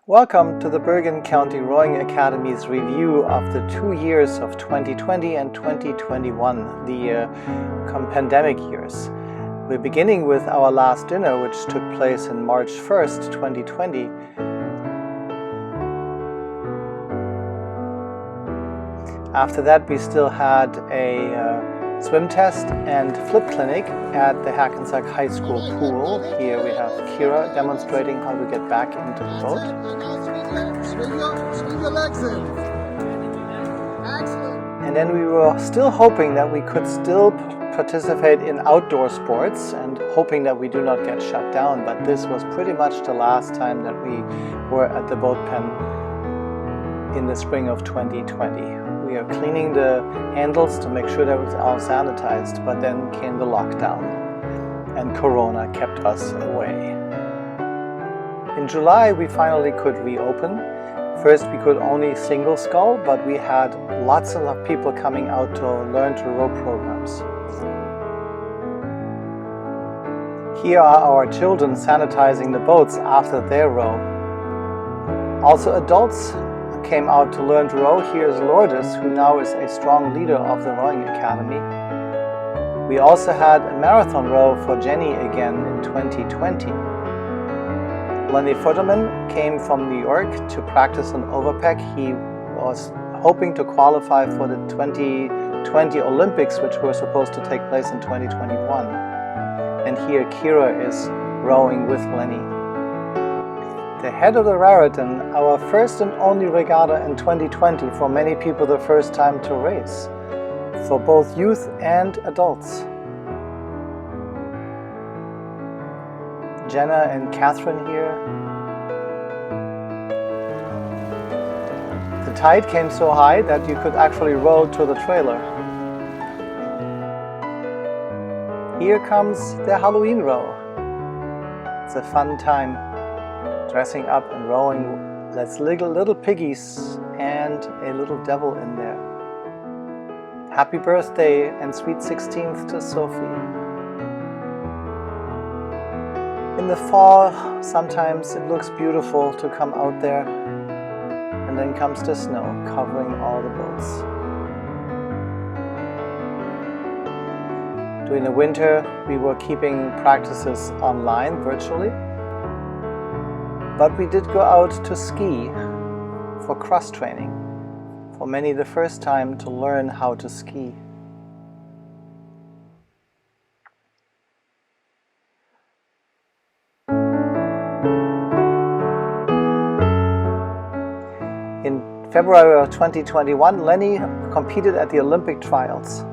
Welcome to the Bergen County Rowing Academy's review of the 2 years of 2020 and 2021, the pandemic years. We're beginning with our last dinner, which took place on March 1st, 2020. After that, we still had a swim test and flip clinic at the Hackensack High School pool. Here we have Kira demonstrating how to get back into the boat. Swing your legs in. Excellent. And then we were still hoping that we could still participate in outdoor sports and hoping that we do not get shut down. But this was pretty much the last time that we were at the boat pen in the spring of 2020. We are cleaning the handles to make sure that it was all sanitized, but then came the lockdown and Corona kept us away. In July we finally could reopen. First we could only single scull, but we had lots of people coming out to learn to row programs. Here are our children sanitizing the boats after their row. Also adults came out to learn to row. Here is Lourdes, who now is a strong leader of the Rowing Academy. We also had a marathon row for Jenny again in 2020. Lenny Futterman came from New York to practice on overpack. He was hoping to qualify for the 2020 Olympics, which were supposed to take place in 2021. And here Kira is rowing with Lenny. The head of the Raritan, our first and only regatta in 2020, for many people the first time to race, for both youth and adults. Jenna and Catherine here. The tide came so high that you could actually row to the trailer. Here comes the Halloween row. It's a fun time. Dressing up and rowing. Let's little piggies and a little devil in there. Happy birthday and sweet 16th to Sophie. In the fall, sometimes it looks beautiful to come out there, and then comes the snow covering all the boats. During the winter, we were keeping practices online virtually. But we did go out to ski for cross training. For many, the first time to learn how to ski. In February of 2021, Lenny competed at the Olympic trials.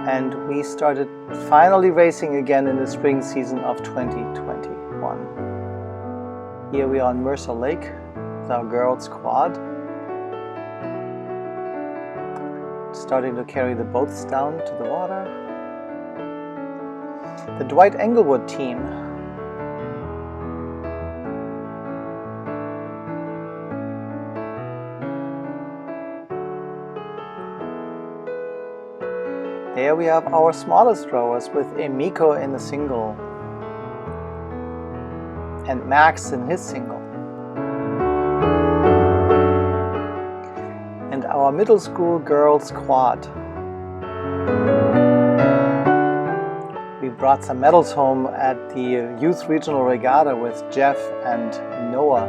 And we started finally racing again in the spring season of 2021. Here we are on Mercer Lake with our girls' quad, starting to carry the boats down to the water. The Dwight Englewood team. There we have our smallest rowers with Emiko in the single and Max in his single. And our middle school girls quad. We brought some medals home at the Youth Regional Regatta with Jeff and Noah.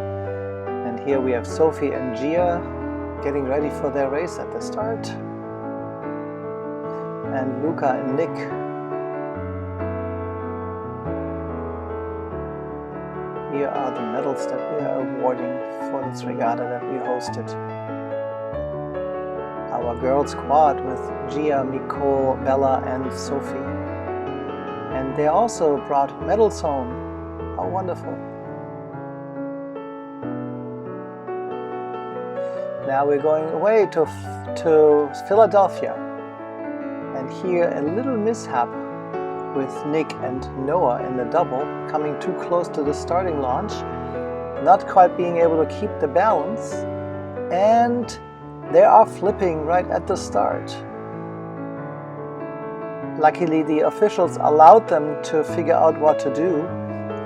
And here we have Sophie and Gia getting ready for their race at the start. And Luca and Nick. Here are the medals that we are awarding for this regatta that we hosted. Our girls quad with Gia, Nicole, Bella and Sophie. And they also brought medals home. How wonderful. Now we're going away to Philadelphia. And here a little mishap with Nick and Noah in the double, coming too close to the starting launch, not quite being able to keep the balance, and they are flipping right at the start. Luckily, the officials allowed them to figure out what to do,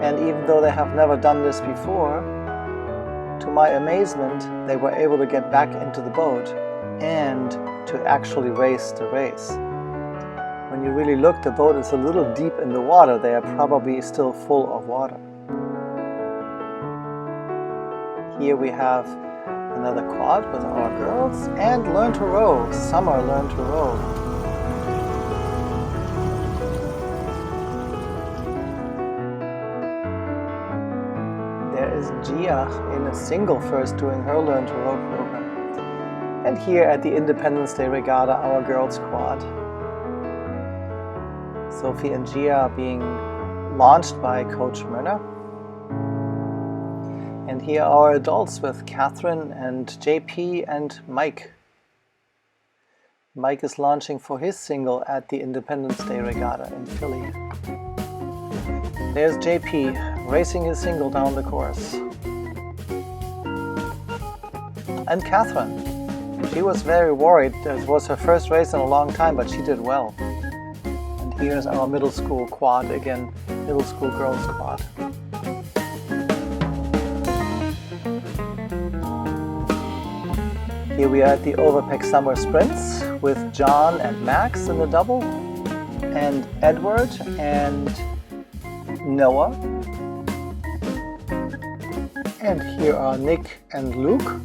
And even though they have never done this before, to my amazement, they were able to get back into the boat and to actually race the race. When you really look, the boat is a little deep in the water. They are probably still full of water. Here we have another quad with our girls and Learn to Row. Summer Learn to Row. There is Gia in a single first doing her Learn to Row program. And here at the Independence Day Regatta, our girls quad. Sophie and Gia are being launched by Coach Myrna. And here are our adults with Catherine and JP and Mike. Mike is launching for his single at the Independence Day Regatta in Philly. There's JP racing his single down the course. And Catherine. She was very worried. It was her first race in a long time, but she did well. And here's our middle school quad again, middle school girls quad. Here we are at the Overpeck Summer Sprints with John and Max in the double, and Edward and Noah. And here are Nick and Luke.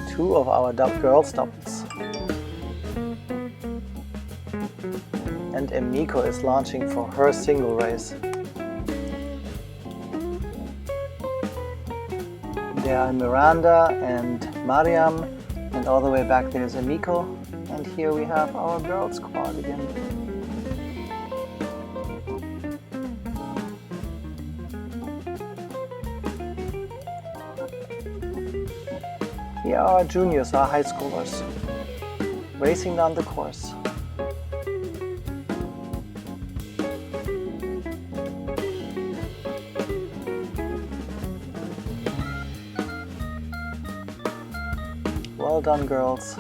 Two of our girls doubles. And Emiko is launching for her single race. There are Miranda and Mariam, and all the way back there's Emiko, and here we have our girls quad again. Here are our juniors, our high schoolers, racing down the course. Well done, girls.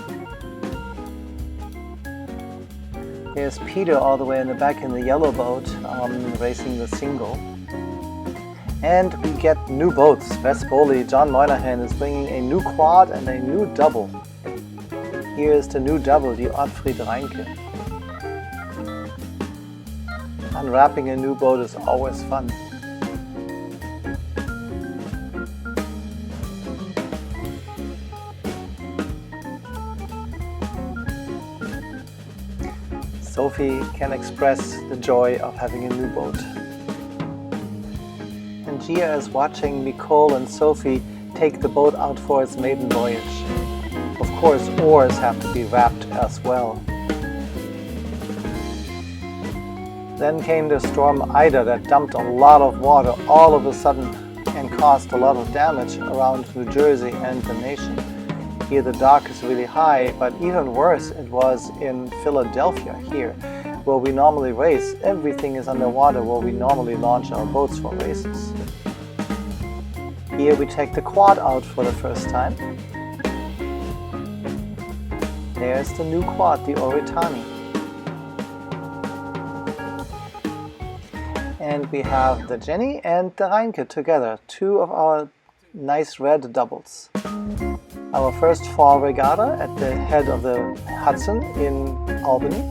Here's Peter all the way in the back in the yellow boat, racing the single. And we get new boats. Wes Bowley, John Moynihan is bringing a new quad and a new double. Here is the new double, the Ottfried Reinke. Unwrapping a new boat is always fun. Sophie can express the joy of having a new boat. And Gia is watching Nicole and Sophie take the boat out for its maiden voyage. Of course, oars have to be wrapped as well. Then came the storm Ida that dumped a lot of water all of a sudden and caused a lot of damage around New Jersey and the nation. Here the dock is really high, but even worse it was in Philadelphia here, where we normally race. Everything is underwater where we normally launch our boats for races. Here we take the quad out for the first time. There's the new quad, the Oritani. And we have the Jenny and the Reinke together, two of our nice red doubles. Our first fall regatta at the head of the Hudson in Albany.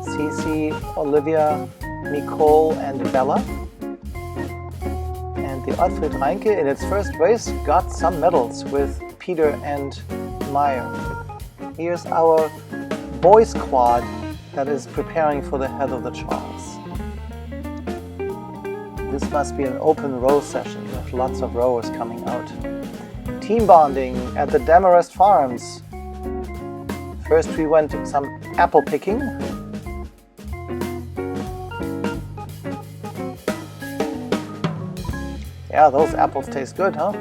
Cece, Olivia, Nicole and Bella. And the Ottfried Reinke in its first race got some medals with Peter and Meyer. Here's our boys quad that is preparing for the head of the Charles. This must be an open row session with lots of rowers coming out. Team bonding at the Demarest Farms. First we went some apple picking. Yeah, those apples taste good, huh?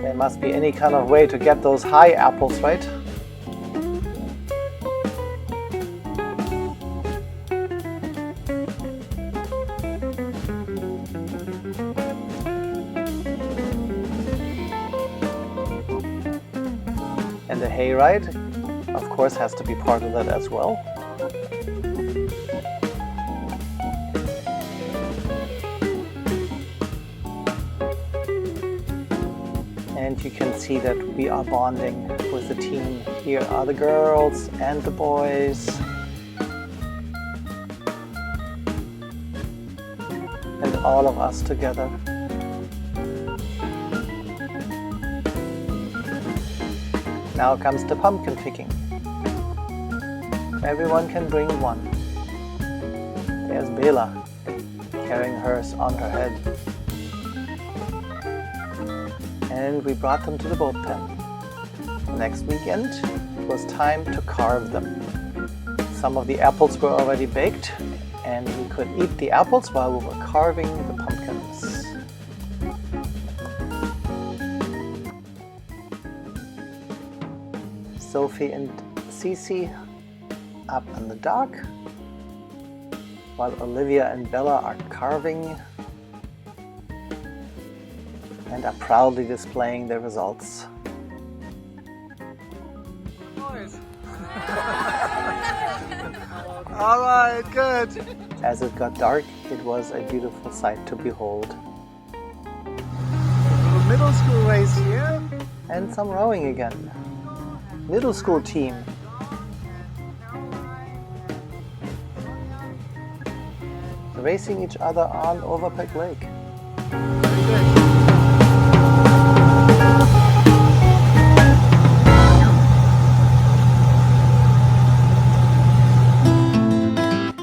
There must be any kind of way to get those high apples, right? And the hayride. course, has to be part of that as well. And you can see that we are bonding with the team. Here are the girls and the boys. And all of us together. Now comes the pumpkin picking. Everyone can bring one. There's Bela carrying hers on her head. And we brought them to the boat pen. Next weekend, it was time to carve them. Some of the apples were already baked, and we could eat the apples while we were carving the pumpkins. Sophie and Cece up on the dock, while Olivia and Bella are carving and are proudly displaying their results. All right, good. As it got dark, it was a beautiful sight to behold. A middle school race here. And some rowing again. Middle school team. Racing each other on Overpeck Lake. Very good.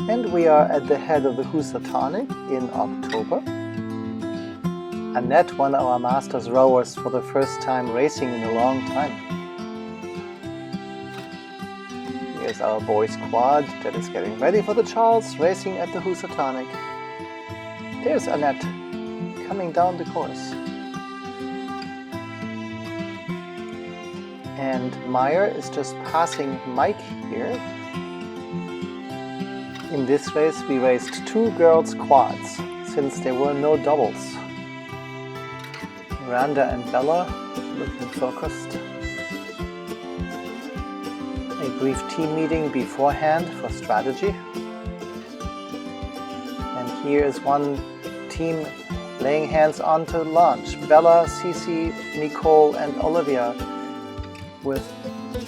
And we are at the head of the Housatonic in October. Annette won our Masters rowers for the first time racing in a long time. Here's our boys quad that is getting ready for the Charles racing at the Housatonic. There's Annette coming down the course. And Meyer is just passing Mike here. In this race we raced 2 girls quads since there were no doubles. Miranda and Bella looking focused. A brief team meeting beforehand for strategy. And here is one team laying hands on to launch. Bella, Cece, Nicole and Olivia with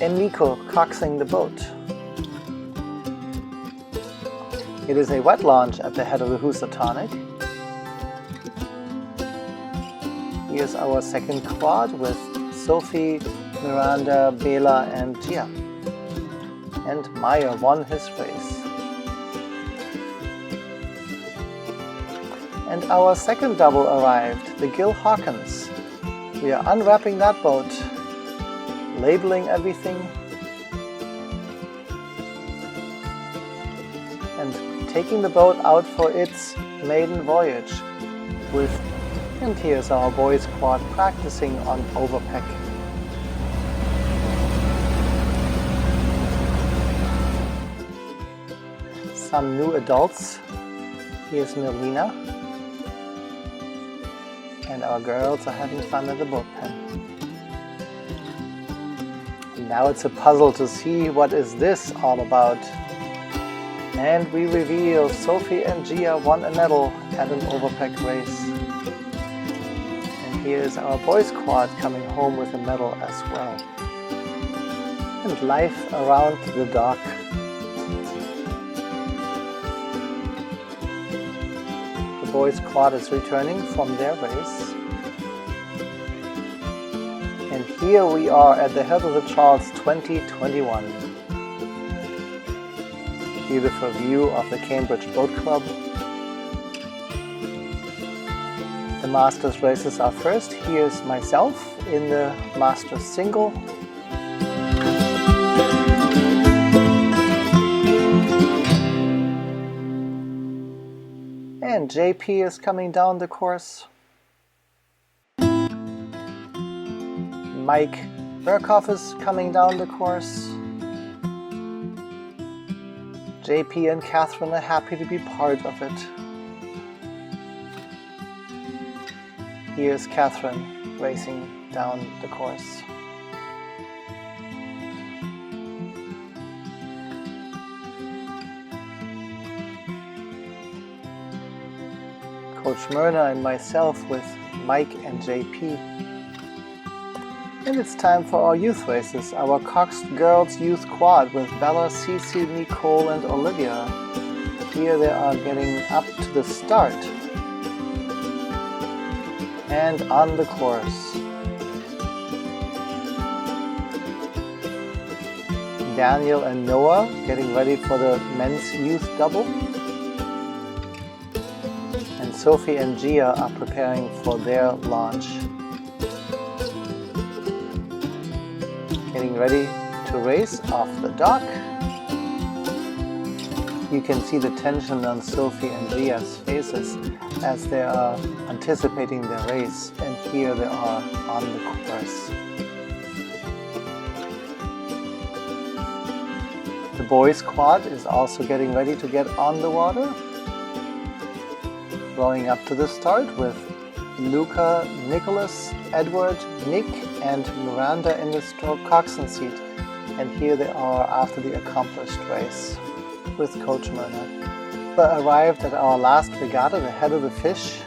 Nico coxing the boat. It is a wet launch at the head of the Housatonic. Here's our second quad with Sophie, Miranda, Bela and Gia. And Meyer won his race. And our second double arrived, the Gil Hawkins. We are unwrapping that boat, labeling everything, and taking the boat out for its maiden voyage and here's our boys quad practicing on Overpeck. Some new adults. Here's Melina. And our girls are having fun at the boat pen. And now it's a puzzle to see what is this all about. And we reveal Sophie and Gia won a medal at an Overpeck race. And here's our boys quad coming home with a medal as well. And life around the dock. The boys quad is returning from their race. And here we are at the head of the Charles 2021. Beautiful view of the Cambridge Boat Club. The Masters races are first. Here's myself in the Masters single. And JP is coming down the course. Mike Berkhoff is coming down the course. JP and Catherine are happy to be part of it. Here's Catherine racing down the course. Coach Myrna and myself with Mike and JP. And it's time for our youth races, our Cox Girls Youth Quad with Bella, Cece, Nicole and Olivia. Here they are getting up to the start and on the course. Daniel and Noah getting ready for the men's youth double. And Sophie and Gia are preparing for their launch. Getting ready to race off the dock. You can see the tension on Sophie and Gia's faces as they are anticipating their race, and here they are on the course. The boys' quad is also getting ready to get on the water. Rowing up to the start with Luca, Nicholas, Edward, Nick and Miranda in the stroke coxswain seat. And here they are after the accomplished race with Coach Myrna. We arrived at our last regatta, the Head of the Fish.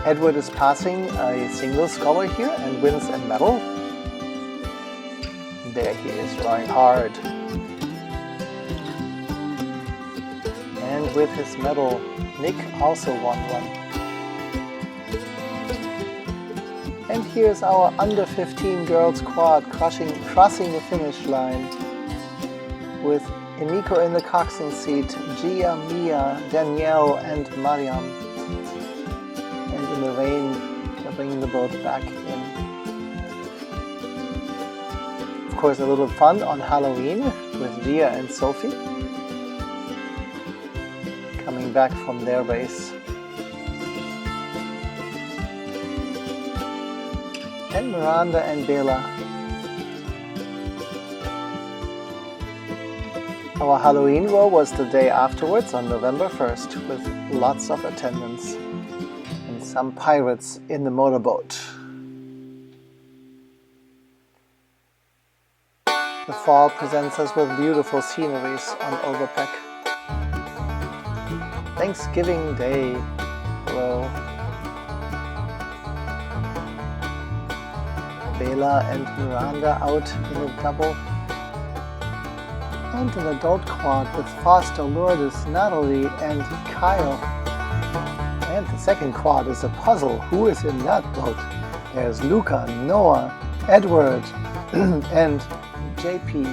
Edward is passing a single scholar here and wins a medal. There he is, rowing hard. And with his medal, Nick also won one. And here's our under 15 girls quad crossing the finish line with Emiko in the coxswain seat, Gia, Mia, Danielle and Mariam. And in the rain, they're bringing the boat back in. Of course, a little fun on Halloween with Gia and Sophie coming back from their race. And Miranda and Bela. Our Halloween row was the day afterwards on November 1st with lots of attendance and some pirates in the motorboat. The fall presents us with beautiful sceneries on Overpeck. Thanksgiving Day row. Bela and Miranda out in a double. And an adult quad with Foster, Lourdes, Natalie and Kyle. And the second quad is a puzzle. Who is in that boat? There's Luca, Noah, Edward and JP.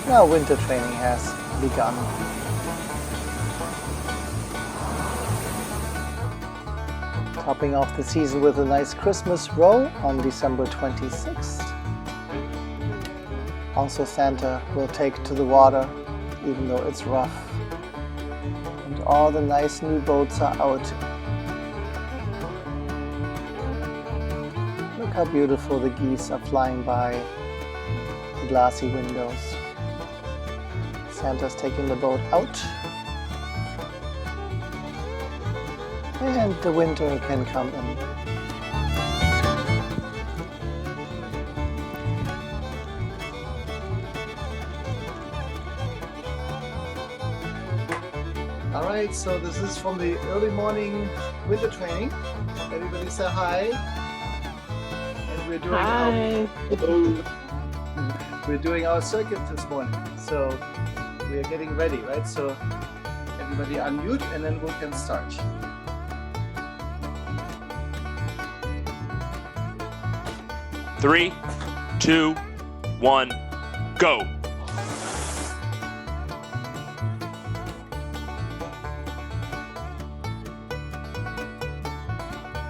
Now winter training has begun. Topping off the season with a nice Christmas row on December 26th. Also Santa will take to the water, even though it's rough. And all the nice new boats are out. Look how beautiful the geese are flying by the glassy windows. Santa's taking the boat out. And the winter can come in. Alright, so this is from the early morning winter training. Everybody say hi. And we're doing our circuit this morning. So we are getting ready, right? So everybody unmute and then we can start. Three, 2, 1, go!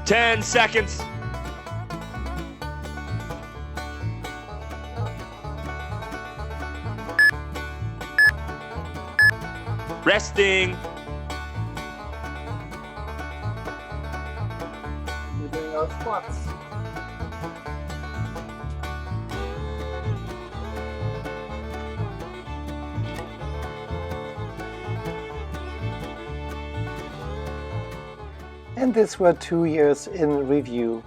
Ten seconds. Resting. We're doing our squats. And these were 2 years in review.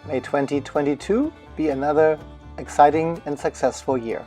May 2022 be another exciting and successful year.